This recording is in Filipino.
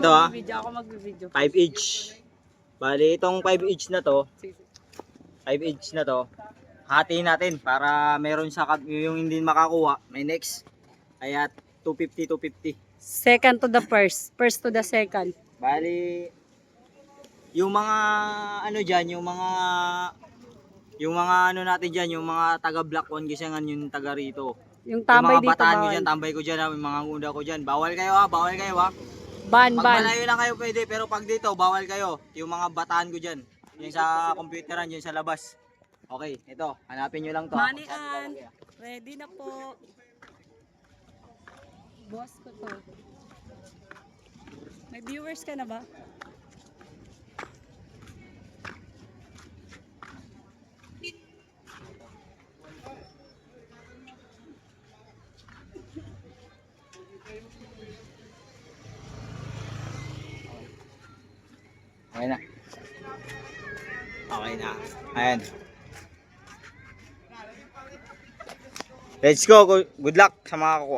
ito ha. Ako magbibideo. 5 each. Bali, itong 5 each na to, 5 each na to, hatiin natin para meron sa yung hindi makakuha. May next. Kaya 250, 250. Second to the first. First to the second. Bali, yung mga ano dyan, yung mga ano natin dyan, yung mga taga Black One kasi nga yung taga rito. Yung Yung tambay mga dito bataan ko bawal. dyan, tambay ko dyan, yung mga ngunda ko dyan. Bawal kayo ha, bawal kayo ha. Ban. Pag malayo lang kayo pwede, pero pag dito, bawal kayo. Yung mga bataan ko dyan. Yung sa computeran, yung sa labas. Okay, ito, hanapin nyo lang to. Manian, ready na po. Boss ko to. May viewers ka na ba? Okay na. Okay na. Ayan. Let's go. Good luck sa mga kuko.